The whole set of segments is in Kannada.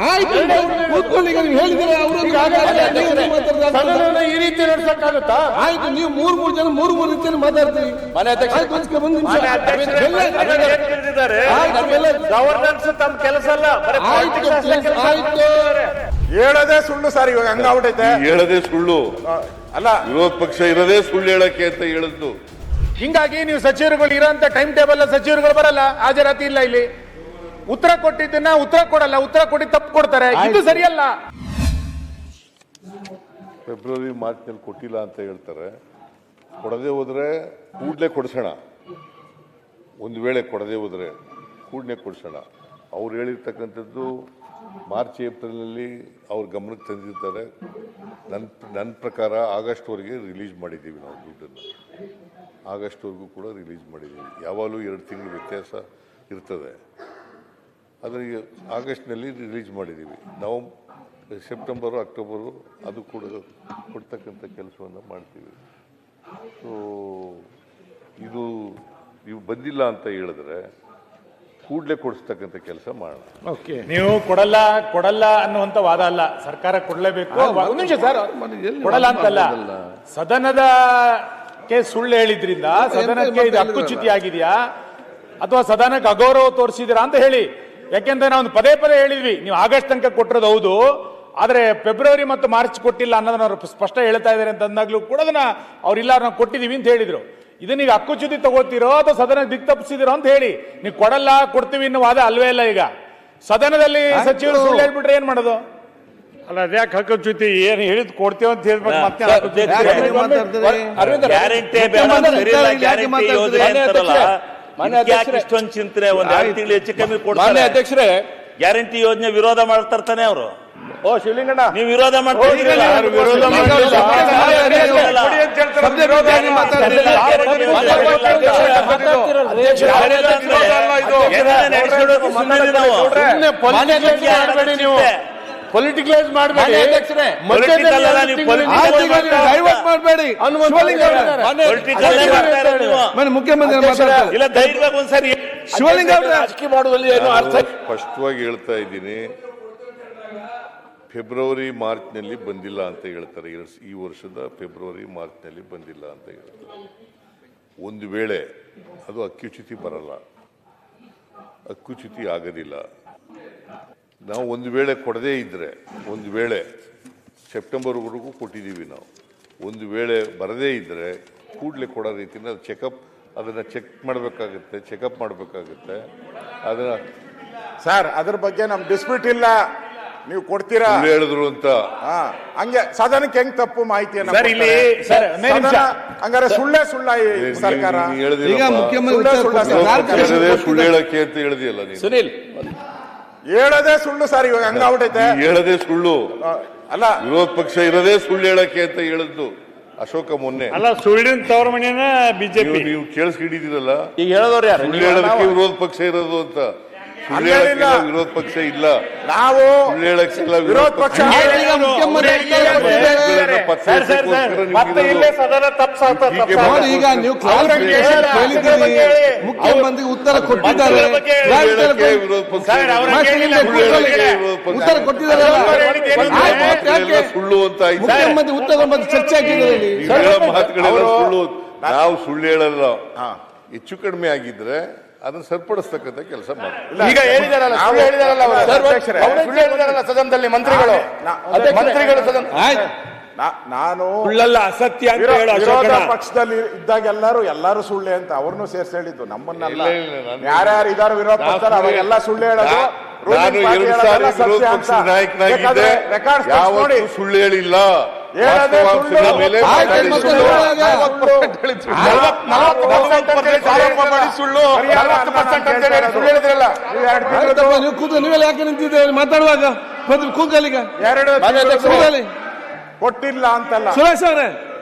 ಆಯ್ತು ಕೂತ್ಕೊಳ್ಳಿ, ಈಗ ನೀವು ಹೇಳಿದ್ರೆ ಈ ರೀತಿ ನಡ್ಸಕ್ಕಾಗತ್ತಾ? ಆಯ್ತು, ನೀವು ಮೂರು ಜನ ಮೂರು ರೀತಿಯಲ್ಲಿ ಮಾತಾಡ್ತೀವಿ. ಗವರ್ನೆನ್ಸ್ ತಮ್ಮ ಕೆಲಸ ಅಲ್ಲ. ಆಯ್ತು, ಹೇಳದೆ ಸುಳ್ಳು ಸರ್, ಇವಾಗ ಹಂಗಾಗ್ಬಿಟ್ಟೈತೆ. ಹೇಳದೆ ಸುಳ್ಳು ಅಲ್ಲ, ವಿರೋಧ ಪಕ್ಷ ಇರೋದೇ ಸುಳ್ಳು ಹೇಳಕ್ಕೆ ಅಂತ ಹೇಳಿದ್ದು. ಹಿಂಗಾಗಿ ನೀವು ಸಚಿವರುಗಳು ಇರೋಂತ ಟೈಮ್ ಟೇಬಲ್ ಸಚಿವರುಗಳು ಬರಲ್ಲ, ಹಾಜರಾತಿ ಇಲ್ಲ. ಇಲ್ಲಿ ಉತ್ತರ ಕೊಟ್ಟಿದ್ದನ್ನ ಉತ್ತರ ಕೊಡಲ್ಲ, ಉತ್ತರ ಕೊಟ್ಟು ತಪ್ಪು ಕೊಡ್ತಾರೆ. ಇದು ಸರಿಯಲ್ಲ. ಫೆಬ್ರವರಿ ಮಾರ್ಚ್ನಲ್ಲಿ ಕೊಟ್ಟಿಲ್ಲ ಅಂತ ಹೇಳ್ತಾರೆ. ಕೊಡದೆ ಹೋದ್ರೆ ಕೂಡಲೇ ಕೊಡಿಸೋಣ. ಒಂದು ವೇಳೆ ಕೊಡದೆ ಹೋದ್ರೆ ಕೂಡಲೇ ಕೊಡಿಸೋಣ. ಅವ್ರು ಹೇಳಿರ್ತಕ್ಕಂಥದ್ದು ಮಾರ್ಚ್ ಏಪ್ರಿಲ್ನಲ್ಲಿ ಅವ್ರ ಗಮನಕ್ಕೆ ತಂದಿರ್ತಾರೆ. ನನ್ನ ಪ್ರಕಾರ ಆಗಸ್ಟ್ವರೆಗೆ ರಿಲೀಸ್ ಮಾಡಿದ್ದೀವಿ ನಾವು ದುಡ್ಡನ್ನು. ಆಗಸ್ಟ್ವರೆಗೂ ಕೂಡ ರಿಲೀಸ್ ಮಾಡಿದ್ದೀವಿ. ಯಾವಾಗಲೂ 2 ತಿಂಗಳು ವ್ಯತ್ಯಾಸ ಇರ್ತದೆ. ಆದರೆ ಆಗಸ್ಟ್ನಲ್ಲಿ ರಿಲೀಸ್ ಮಾಡಿದ್ದೀವಿ. ಸೆಪ್ಟೆಂಬರು ಅಕ್ಟೋಬರು ಅದು ಕೂಡ ಕೊಡ್ತಕ್ಕಂಥ ಕೆಲಸವನ್ನು ಮಾಡ್ತೀವಿ. ಸೊ ಇದು ನೀವು ಬಂದಿಲ್ಲ ಅಂತ ಹೇಳಿದ್ರೆ ಕೂಡಲೇ ಕೊಡಿಸ್ತಕ್ಕಂಥ ಕೆಲಸ ಮಾಡೋಣ. ನೀವು ಕೊಡಲ್ಲ ಅನ್ನುವಂತ ವಾದ ಅಲ್ಲ. ಸರ್ಕಾರ ಕೊಡಲೇಬೇಕು. ಒಂದು ನಿಮಿಷ ಸರ್, ಕೊಡಲ್ಲ ಅಂತಲ್ಲ, ಸದನದಕ್ಕೆ ಸುಳ್ಳು ಹೇಳಿದ್ರಿಂದ ಸದನಕ್ಕೆ ಇದು ಹಕ್ಕುಚ್ಯುತಿ ಆಗಿದೆಯಾ ಅಥವಾ ಸದನಕ್ಕೆ ಅಗೌರವ ತೋರಿಸಿದಿರಾ ಅಂತ ಹೇಳಿ. ಯಾಕೆಂದ್ರೆ ನಾವು ಪದೇ ಹೇಳಿದ್ವಿ, ನೀವು ಆಗಸ್ಟ್ ತನಕ ಕೊಟ್ಟಿರೋದು ಹೌದು, ಆದ್ರೆ ಫೆಬ್ರವರಿ ಮತ್ತು ಮಾರ್ಚ್ ಕೊಟ್ಟಿಲ್ಲ ಅನ್ನೋದನ್ನ ಅವರು ಸ್ಪಷ್ಟ ಹೇಳ್ತಾ ಇದ್ದಾರೆ ಅಂತ ಅಂದಾಗ್ಲೂ ಕೂಡ ಅದನ್ನ ಅವ್ರಿಲ್ಲ ನಾವು ಕೊಟ್ಟಿದೀವಿ ಅಂತ ಹೇಳಿದ್ರು. ಇದನ್ನ ಈಗ ಹಕ್ಕುಚ್ಯುತಿ ತಗೋತಿರೋ ಅಥವಾ ಸದನ ದಿಕ್ ತಪ್ಪಿಸಿದಿರೋ ಅಂತ ಹೇಳಿ. ನೀವು ಕೊಡಲ್ಲ ಕೊಡ್ತೀವಿ ಅನ್ನೋ ವಾದ ಅಲ್ವೇ ಇಲ್ಲ. ಈಗ ಸದನದಲ್ಲಿ ಸಚಿವರು ಸುಳ್ಳು ಹೇಳ್ಬಿಟ್ರೆ ಏನ್ ಮಾಡೋದು? ಅಲ್ಲ, ಅದ್ಯಾಕೆ ಹಕ್ಕುಚ್ಯುತಿ? ಏನ್ ಹೇಳಿದ್ ಕೊಡ್ತೇವೆ ಅಂತ ಹೇಳ್ಬೇಕು. ಮತ್ತೆ ಇಷ್ಟೊಂದು ಚಿಂತನೆ ಒಂದ್ 2 ತಿಂಗಳು ಹೆಚ್ಚು ಕಮ್ಮಿ ಕೊಡ್ತಾರೆ. ಅಧ್ಯಕ್ಷರೇ, ಗ್ಯಾರಂಟಿ ಯೋಜನೆ ವಿರೋಧ ಮಾಡ್ತಾರ್ತಾನೆ ಅವರು. ಓ ಶಿವಲಿಂಗಣ್ಣ, ನೀವು ವಿರೋಧ ಮಾಡ್ತೀರಿ. ಪೊಲಿಟಿಕಲೈಸ್ ಮಾಡಬೇಡಿ, ಮುಖ್ಯಮಂತ್ರಿ ರಾಜಕೀಯ ಮಾಡುವಲ್ಲಿ ಏನು ಅರ್ಥ. ಸ್ಪಷ್ಟವಾಗಿ ಹೇಳ್ತಾ ಇದ್ದೀನಿ, ಫೆಬ್ರವರಿ ಮಾರ್ಚ್ನಲ್ಲಿ ಬಂದಿಲ್ಲ ಅಂತ ಹೇಳ್ತಾರೆ. ಈ ವರ್ಷದ ಫೆಬ್ರವರಿ ಮಾರ್ಚ್ನಲ್ಲಿ ಬಂದಿಲ್ಲ ಅಂತ ಹೇಳ್ತಾರೆ. ಒಂದು ವೇಳೆ ಅದು ಅಕ್ಕುಚ್ಯುತಿ ಬರಲ್ಲ, ಅಕ್ಕುಚ್ಯುತಿ ಆಗೋದಿಲ್ಲ. ನಾವು ಒಂದು ವೇಳೆ ಕೊಡದೇ ಇದ್ರೆ, ಒಂದು ವೇಳೆ ಸೆಪ್ಟೆಂಬರ್ವರೆಗೂ ಕೊಟ್ಟಿದ್ದೀವಿ ನಾವು, ಒಂದು ವೇಳೆ ಬರದೇ ಇದ್ರೆ ಕೂಡಲೇ ಕೊಡೋ ರೀತಿಯಿಂದ ಅದನ್ನು ಚೆಕ್ ಮಾಡಬೇಕಾಗುತ್ತೆ, ಚೆಕಪ್ ಮಾಡಬೇಕಾಗುತ್ತೆ. ಅದನ್ನ ಸರ್, ಅದ್ರ ಬಗ್ಗೆ ನಮ್ ಡಿಸ್ಪ್ಯೂಟ್ ಇಲ್ಲ. ನೀವು ಕೊಡ್ತೀರಾ ಹೇಳಿದ್ರು ಅಂತ ಹಂಗೆ ಸದನಕ್ಕೆ ಹೆಂಗ್ ತಪ್ಪು ಮಾಹಿತಿಯನ್ನು ಹಂಗಾರೆ ಸುಳ್ಳೆ ಸರ್ಕಾರ ಸುಳ್ಳು ಹೇಳಕ್ಕೆ ಅಂತ ಹೇಳಿದೆಯಲ್ಲ ನೀನು. ಸುನಿಲ್, ಹೇಳದೆ ಸುಳ್ಳು ಸರ್, ಇವಾಗ ಹಂಗಾಗ್ಬಿಟ್ಟೈತೆ. ಹೇಳದೆ ಸುಳ್ಳು ಅಲ್ಲ, ವಿರೋಧ ಪಕ್ಷ ಇರೋದೇ ಸುಳ್ಳು ಹೇಳಕ್ಕೆ ಅಂತ ಹೇಳಿದ್ದು ಅಶೋಕ ಮೊನ್ನೆ. ಅಲ್ಲ, ಸುಳ್ಳಿನ ತವರ ಮನೆಯನ್ನ ಬಿಜೆಪಿ. ನೀವು ಕೇಳಿಸ್ಕೊಂಡಿದ್ದೀರಲ್ಲ, ಈಗ ಹೇಳೋರು ಯಾರು? ಸುಳ್ಳು ಹೇಳೋದಕ್ಕೆ ವಿರೋಧ ಪಕ್ಷ ಇರೋದು ಅಂತ. ವಿರೋಧ ಪಕ್ಷ ಇಲ್ಲ, ನಾವು ವಿರೋಧ ಪಕ್ಷ ಈಗ ನೀವು ಮುಖ್ಯಮಂತ್ರಿ ಉತ್ತರ ಕೊಟ್ಟಿದ್ದಾರೆ, ಉತ್ತರ ಕೊಟ್ಟಿದ್ದಾರೆ. ಸುಳ್ಳು ಅಂತ ಮುಖ್ಯಮಂತ್ರಿ ಉತ್ತರ ಬಗ್ಗೆ ಚರ್ಚೆ ಆಗಿದ್ದಾರೆ. ಮಾತುಗಳೆಲ್ಲ ಸುಳ್ಳು. ನಾವು ಸುಳ್ಳು ಹೇಳಲ್ಲ. ಹೆಚ್ಚು ಕಡಿಮೆ ಆಗಿದ್ರೆ ಅದನ್ನ ಸರಿಪಡಿಸ್ತಕ್ಕಂಥ ಕೆಲಸ ಮಾಡ್ತೀವಿ. ಈಗ ಹೇಳಿದಾರಲ್ಲ ಸದನದಲ್ಲಿ ಮಂತ್ರಿಗಳು ನಾನು ಸುಳ್ಳಲ್ಲ, ಅಸತ್ಯ ಅಂತ ಹೇಳೋ ವಿರೋಧ ಪಕ್ಷದಲ್ಲಿ ಇದ್ದಾಗೆಲ್ಲರೂ ಎಲ್ಲರೂ ಸುಳ್ಳೆ ಅಂತ ಅವ್ರನ್ನೂ ಸೇರ್ಸಿ ಹೇಳಿದ್ದು, ನಮ್ಮನ್ನೆಲ್ಲ. ಯಾರ್ಯಾರು ಇದಾರು ವಿರೋಧ ಪಕ್ಷ ಅವಾಗೆಲ್ಲ ಸುಳ್ಳು ಹೇಳೋದು. ನಾನು 2 ಸಾರಿ ವಿರೋಧ ಪಕ್ಷದ ನಾಯಕನಾಗಿದ್ದೆ, ಯಾವತ್ತೂ ಸುಳ್ಳು ಹೇಳಿಲ್ಲ. ನೀವೆಲ್ಲ ಯಾಕೆ ನಿಂತಿದ್ದೇವೆ ಮಾತಾಡುವಾಗ? ಕೂಗಲಿಗ ಕೊಟ್ಟಿಲ್ಲ ಅಂತಲ್ಲ ಸುರೇಶ್ ಅವರೇ,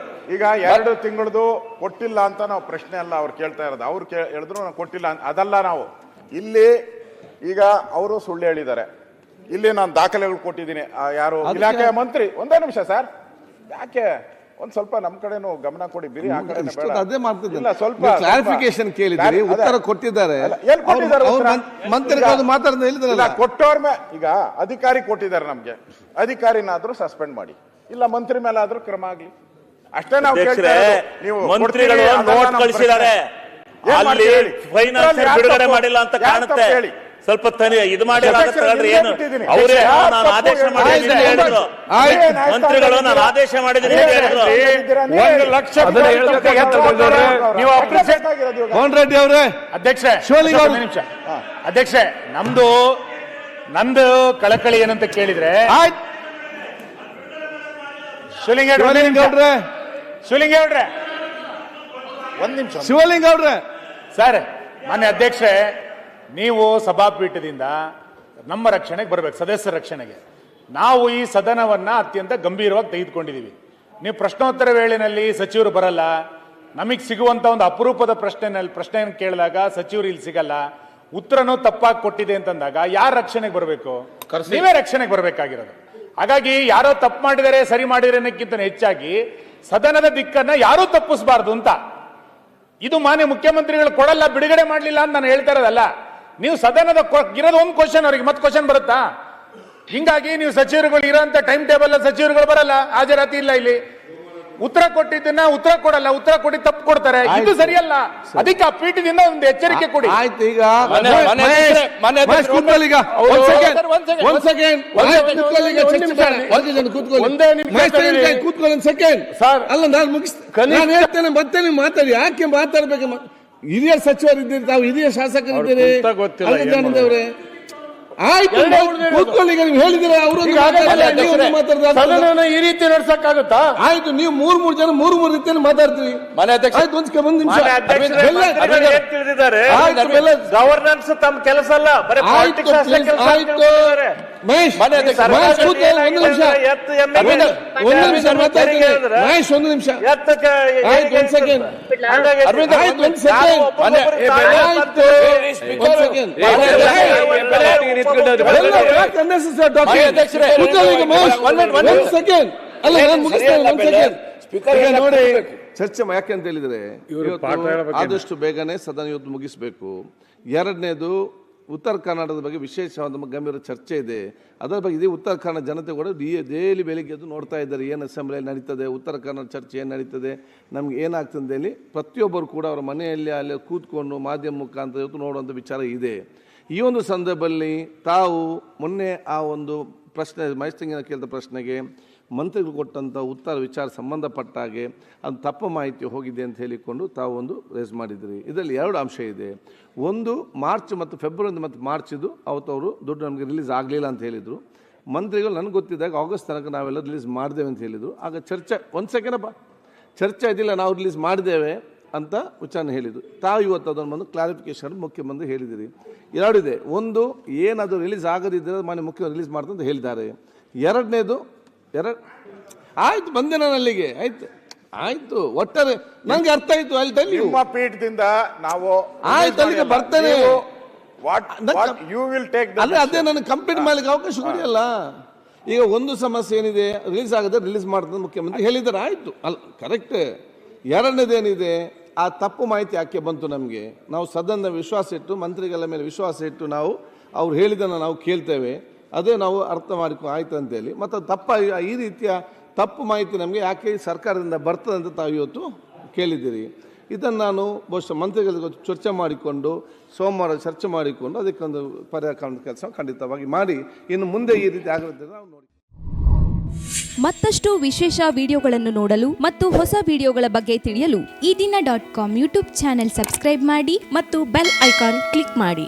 ಈಗ 2 ತಿಂಗಳದು ಕೊಟ್ಟಿಲ್ಲ ಅಂತ ನಾವು ಪ್ರಶ್ನೆ ಅಲ್ಲ ಅವ್ರು ಕೇಳ್ತಾ ಇರೋದು. ಅವ್ರು ಹೇಳಿದ್ರು ನಾವು ಕೊಟ್ಟಿಲ್ಲ ಅದಲ್ಲ. ನಾವು ಇಲ್ಲಿ ಈಗ ಅವರು ಸುಳ್ಳು ಹೇಳಿದ್ದಾರೆ. ಇಲ್ಲಿ ನಾನು ದಾಖಲೆಗಳು ಕೊಟ್ಟಿದ್ದೀನಿ. ಯಾರು ಇಲಾಖೆಯ ಮಂತ್ರಿ, ಒಂದೇ ನಿಮಿಷ ಸರ್, ಯಾಕೆ ಒಂದ್ ಸ್ವಲ್ಪ ನಮ್ ಕಡೆನೂ ಗಮನ ಕೊಡಿ, ಬಿರಿ ಆ ಕಡೆ ಇಷ್ಟೊತ್ತು ಅದೇ ಮಾಡ್ತಿದ್ದೆ. ಇಲ್ಲ, ಸ್ವಲ್ಪ ಕ್ಲಾರಿಫಿಕೇಶನ್ ಕೇಳಿದ್ರಿ, ಉತ್ತರ ಕೊಟ್ಟಿದ್ದಾರೆ. ಏನ್ ಕೊಟ್ಟಿದ್ದಾರೆ ಉತ್ತರ? ಮಂತ್ರಿಗಳು ಮಾತಾಡ್ದ ಇಲ್ಲ, ಹೇಳಿದ್ರಲ್ಲ, ಕೊಟ್ಟವ್ರ ಈಗ ಅಧಿಕಾರಿ ಕೊಟ್ಟಿದ್ದಾರೆ ನಮ್ಗೆ, ಅಧಿಕಾರಿನಾದ್ರೂ ಸಸ್ಪೆಂಡ್ ಮಾಡಿ, ಇಲ್ಲ ಮಂತ್ರಿ ಮೇಲೆ ಆದ್ರೂ ಕ್ರಮ ಆಗ್ಲಿ, ಅಷ್ಟೇ ನಾವು ಕೇಳ್ತಾ ಇರೋದು. ನೀವು ಮಂತ್ರಿಗಳು ನೋಟ್ ಕಳಿಸಿದ್ದಾರೆ, ಅಲ್ಲಿ ಫೈನಾನ್ಸ್ ಬಿಡುಗಡೆ ಮಾಡಿಲ್ಲ ಅಂತ ಕಾಣುತ್ತೆ. ಸ್ವಲ್ಪ ಇದು ಮಾಡಿ ಏನು ಅವರೇ ನಾನು ಆದೇಶ ಮಾಡಿದ್ದೀನಿ ಹೇಳಿದ್ರು, ಮಂತ್ರಿಗಳು ನಾನು ಆದೇಶ ಮಾಡಿದ್ದೀನಿ ಹೇಳಿದ್ರು. 1 ಲಕ್ಷ ನೀವು ಮೋಹನ್ ರೆಡ್ಡಿ ಅವರೇ, ಅಧ್ಯಕ್ಷರೇ ನಿಮಿಷ ಅಧ್ಯಕ್ಷರೇ, ನಂದು ಕಳಕಳಿ ಏನಂತ ಕೇಳಿದ್ರೆ, ಶಿವಲಿಂಗೇಗೌಡ್ರೆ ಒಂದ್ ನಿಮಿಷ ಶಿವಲಿಂಗೌಡ್ರೆ ಸರ್, ಮಾನ್ಯ ಅಧ್ಯಕ್ಷರೇ, ನೀವು ಸಭಾಪೀಠದಿಂದ ನಮ್ಮ ರಕ್ಷಣೆಗೆ ಬರ್ಬೇಕು, ಸದಸ್ಯರ ರಕ್ಷಣೆಗೆ. ನಾವು ಈ ಸದನವನ್ನ ಅತ್ಯಂತ ಗಂಭೀರವಾಗಿ ತೆಗೆದುಕೊಂಡಿದ್ದೀವಿ. ನೀವು ಪ್ರಶ್ನೋತ್ತರ ವೇಳೆಯಲ್ಲಿ ಸಚಿವರು ಬರಲ್ಲ, ನಮಗೆ ಸಿಗುವಂತ ಒಂದು ಅಪರೂಪದ ಪ್ರಶ್ನೆಯನ್ನು ಕೇಳಿದಾಗ ಸಚಿವರು ಇಲ್ಲಿ ಸಿಗಲ್ಲ, ಉತ್ತರನೂ ತಪ್ಪಾಗಿ ಕೊಟ್ಟಿದೆ ಅಂತಂದಾಗ ಯಾರ ರಕ್ಷಣೆಗೆ ಬರಬೇಕು? ನೀವೇ ರಕ್ಷಣೆಗೆ ಬರಬೇಕಾಗಿರೋದು. ಹಾಗಾಗಿ ಯಾರೋ ತಪ್ಪು ಮಾಡಿದರೆ ಸರಿ ಮಾಡಿದರೆ ಅನ್ನೋಕ್ಕಿಂತ ಹೆಚ್ಚಾಗಿ ಸದನದ ದಿಕ್ಕನ್ನ ಯಾರೂ ತಪ್ಪಿಸಬಾರ್ದು ಅಂತ. ಇದು ಮಾನ್ಯ ಮುಖ್ಯಮಂತ್ರಿಗಳು ಕೊಡಲ್ಲ, ಬಿಡುಗಡೆ ಮಾಡಲಿಲ್ಲ ಅಂತ ನಾನು ಹೇಳ್ತಾ ಇರೋದಲ್ಲ. ನೀವು ಸದನದ ಇರೋದು ಒಂದು ಕ್ವಶನ್, ಅವರಿಗೆ ಮತ್ತೆ ಕ್ವಶನ್ ಬರುತ್ತಾ? ಹಿಂಗಾಗಿ ನೀವು ಸಚಿವರುಗಳು ಇರೋಂತ ಟೈಮ್ ಟೇಬಲ್ ಸಚಿವರುಗಳು ಬರಲ್ಲ, ಹಾಜರಾತಿ ಇಲ್ಲ, ಇಲ್ಲಿ ಉತ್ತರ ಕೊಟ್ಟಿದ್ದನ್ನ ಉತ್ತರ ಕೊಡಲ್ಲ, ಉತ್ತರ ಕೊಡಿ ತಪ್ಪು ಕೊಡ್ತಾರೆ, ಇದು ಸರಿಯಲ್ಲ. ಅದಕ್ಕೆ ಆ ಪೀಠದಿಂದ ಒಂದು ಎಚ್ಚರಿಕೆ ಕೊಡಿ. ಆಯ್ತು, ಈಗ ಕೂತ್ಕೊಳ್ಳಿ, ಈಗ ಒಂದ್ ಸೆಕೆಂಡ್ ಕೂತ್ಕೊಳ್ಳಿ ಒಂದು ಸೆಕೆಂಡ್. ಅಲ್ಲ, ನಾನು ನಾನು ಹೇಳ್ತೇನೆ, ಮತ್ತೆ ನೀವು ಮಾತಾಡಿ. ಯಾಕೆ ಮಾತಾಡ್ಬೇಕು? ಹಿರಿಯ ಸಚಿವರಿದ್ದೀರಿ, ತಾವು ಹಿರಿಯ ಶಾಸಕರಿದ್ದೀರಿ. ಅವರೇ ಆಯ್ತು, ಕೂತ್ಕೊಳ್ಳಿ. ಈಗ ನೀವು ಹೇಳಿದ್ರೆ ಅವರು ಈ ರೀತಿ ನಡ್ಸಕ್ಕಾಗುತ್ತಾ? ಆಯ್ತು, ನೀವು ಮೂರ್ ಜನ ಮೂರ್ ರೀತಿಯಲ್ಲಿ ಮಾತಾಡ್ತೀವಿ. ಆಯ್ತು, ಒಂದ್ ನಿಮಿಷ. ಗವರ್ನೆನ್ಸ್ ತಮ್ಮ ಕೆಲಸ ಅಲ್ಲ, ಆಯ್ತು ಮಹೇಶ್, ಒಂದು ನಿಮಿಷ ಮಾತಾಡ್ತೀನಿ. ಮಹೇಶ್ ಒಂದು ನಿಮಿಷ, ಆಯ್ತು ಒಂದ್ ಸೆಕೆಂಡ್, ಆಯ್ತು ಒಂದ್ ಸೆಕೆಂಡ್, ಅಲ್ಲ ನಾನು ಮುಗಿಸ್ತೇನೆ. ನೋಡಿ, ಚರ್ಚೆ ಯಾಕೆ ಅಂತ ಹೇಳಿದ್ರೆ, ಆದಷ್ಟು ಬೇಗನೆ ಸದನ ಇವತ್ತು ಮುಗಿಸ್ಬೇಕು. ಎರಡನೇದು, ಉತ್ತರ ಕರ್ನಾಟಕದ ಬಗ್ಗೆ ವಿಶೇಷವಾದ ಗಂಭೀರ ಚರ್ಚೆ ಇದೆ. ಅದರ ಬಗ್ಗೆ ಇದೇ ಉತ್ತರ ಕನ್ನಡ ಜನತೆ ಕೂಡ ಡೈಲಿ ಬೆಳಿಗ್ಗೆ ಎದ್ದು ನೋಡ್ತಾ ಇದ್ದಾರೆ, ಏನು ಅಸೆಂಬ್ಲಿಯಲ್ಲಿ ನಡೀತದೆ, ಉತ್ತರ ಕನ್ನಡ ಚರ್ಚೆ ಏನು ನಡೀತದೆ, ನಮ್ಗೆ ಏನಾಗ್ತದೆ ಹೇಳಿ ಪ್ರತಿಯೊಬ್ಬರು ಕೂಡ ಅವರ ಮನೆಯಲ್ಲಿ ಅಲ್ಲಿ ಕೂತ್ಕೊಂಡು ಮಾಧ್ಯಮ ಮುಖಾಂತರ ಇವತ್ತು ನೋಡುವಂಥ ವಿಚಾರ ಇದೆ. ಈ ಒಂದು ಸಂದರ್ಭದಲ್ಲಿ ತಾವು ಮೊನ್ನೆ ಆ ಒಂದು ಪ್ರಶ್ನೆ ಮೈಸೂರಿನ ಕೇಳಿದ ಪ್ರಶ್ನೆಗೆ ಮಂತ್ರಿಗಳು ಕೊಟ್ಟಂಥ ಉತ್ತರ ವಿಚಾರ ಸಂಬಂಧಪಟ್ಟ ಹಾಗೆ ಅದು ತಪ್ಪು ಮಾಹಿತಿ ಹೋಗಿದೆ ಅಂತ ಹೇಳಿಕೊಂಡು ತಾವು ಒಂದು ರೇಸ್ ಮಾಡಿದ್ರಿ. ಇದರಲ್ಲಿ 2 ಅಂಶ ಇದೆ. ಒಂದು, ಮಾರ್ಚ್ ಮತ್ತು ಫೆಬ್ರವರಿ ಮತ್ತು ಮಾರ್ಚಿದು ಅವತ್ತು ಅವರು ದುಡ್ಡು ನಮಗೆ ರಿಲೀಸ್ ಆಗಲಿಲ್ಲ ಅಂತ ಹೇಳಿದರು. ಮಂತ್ರಿಗಳು ನನಗೆ ಗೊತ್ತಿದ್ದಾಗ ಆಗಸ್ಟ್ ತನಕ ನಾವೆಲ್ಲ ರಿಲೀಸ್ ಮಾಡಿದ್ದೇವೆ ಅಂತ ಹೇಳಿದರು. ಆಗ ಚರ್ಚೆ, ಒಂದು ಸೆಕೆಂಡಪ್ಪ, ಚರ್ಚೆ ಇದಿಲ್ಲ, ನಾವು ರಿಲೀಸ್ ಮಾಡಿದ್ದೇವೆ ಅಂತ ವಿಚಾರಣೆ ಹೇಳಿದರು. ತಾವು ಇವತ್ತು ಅದನ್ನು ಬಂದು ಕ್ಲಾರಿಫಿಕೇಶನ್ ಮುಖ್ಯಮಂತ್ರಿ ಹೇಳಿದಿರಿ. 2 ಇದೆ. ಒಂದು, ಏನದು ರಿಲೀಸ್ ಆಗದಿದ್ದರೆ ಮಾನ್ಯ ಮುಖ್ಯಮಂತ್ರಿ ರಿಲೀಸ್ ಮಾಡ್ತಾರೆ ಅಂತ ಹೇಳಿದ್ದಾರೆ. ಎರಡನೇದು, ಆಯ್ತು ಬಂದೆ ನಾನು ಅಲ್ಲಿಗೆ, ಆಯ್ತು ಒಟ್ಟಾರೆ ನಂಗೆ ಅರ್ಥ ಆಯ್ತು. ಅಲ್ಲಿ ನಿಮ್ಮ ಪೀಠದಿಂದ ನಾವು ಆಯ್ತು ಅಲ್ಲಿಗೆ ಬರ್ತೇನೆ. ಅದೇ ನನಗೆ ಕಂಪ್ಲೀಟ್ ಮಾಡ್ಲಿಕ್ಕೆ ಅವಕಾಶ ಕೊಡಿಯಲ್ಲ. ಈಗ ಒಂದು ಸಮಸ್ಯೆ ಏನಿದೆ, ರಿಲೀಸ್ ಆಗದೆ ರಿಲೀಸ್ ಮಾಡ್ತಾರೆ ಮುಖ್ಯಮಂತ್ರಿ ಹೇಳಿದ್ದಾರೆ, ಆಯ್ತು ಅಲ್ಲ ಕರೆಕ್ಟ್. ಎರಡನೇದೇನಿದೆ, ಆ ತಪ್ಪು ಮಾಹಿತಿ ಯಾಕೆ ಬಂತು ನಮಗೆ? ನಾವು ಸದನದ ವಿಶ್ವಾಸ ಇಟ್ಟು, ಮಂತ್ರಿಗಳ ಮೇಲೆ ವಿಶ್ವಾಸ ಇಟ್ಟು ನಾವು ಅವ್ರು ಹೇಳಿದ್ದನ್ನು ನಾವು ಕೇಳ್ತೇವೆ, ಅದೇ ನಾವು ಅರ್ಥ ಮಾಡಿಕೊಂಡು ಆಯ್ತು ಅಂತೇಳಿ. ಮತ್ತು ಈ ರೀತಿಯ ತಪ್ಪು ಮಾಹಿತಿ ನಮಗೆ ಯಾಕೆ ಸರ್ಕಾರದಿಂದ ಬರ್ತದೆ ಅಂತ ತಾವು ಇವತ್ತು ಕೇಳಿದ್ದೀರಿ. ಇದನ್ನು ನಾನು ಬಹುಶಃ ಮಂತ್ರಿಗಳಿಗೆ ಚರ್ಚೆ ಮಾಡಿಕೊಂಡು ಸೋಮವಾರ ಚರ್ಚೆ ಮಾಡಿಕೊಂಡು ಅದಕ್ಕೊಂದು ಪರಿಹಾರ ಕಾಣುವ ಕೆಲಸ ಖಂಡಿತವಾಗಿ ಮಾಡಿ, ಇನ್ನು ಮುಂದೆ ಈ ರೀತಿ ಆಗಿರುತ್ತೆ ನಾವು ನೋಡಿ. ಮತ್ತಷ್ಟು ವಿಶೇಷ ವಿಡಿಯೋಗಳನ್ನು ನೋಡಲು ಮತ್ತು ಹೊಸ ವಿಡಿಯೋಗಳ ಬಗ್ಗೆ ತಿಳಿಯಲು ಈ ದಿನ .com ಯೂಟ್ಯೂಬ್ ಚಾನೆಲ್ ಸಬ್ಸ್ಕ್ರೈಬ್ ಮಾಡಿ ಮತ್ತು ಬೆಲ್ ಐಕಾನ್ ಕ್ಲಿಕ್ ಮಾಡಿ.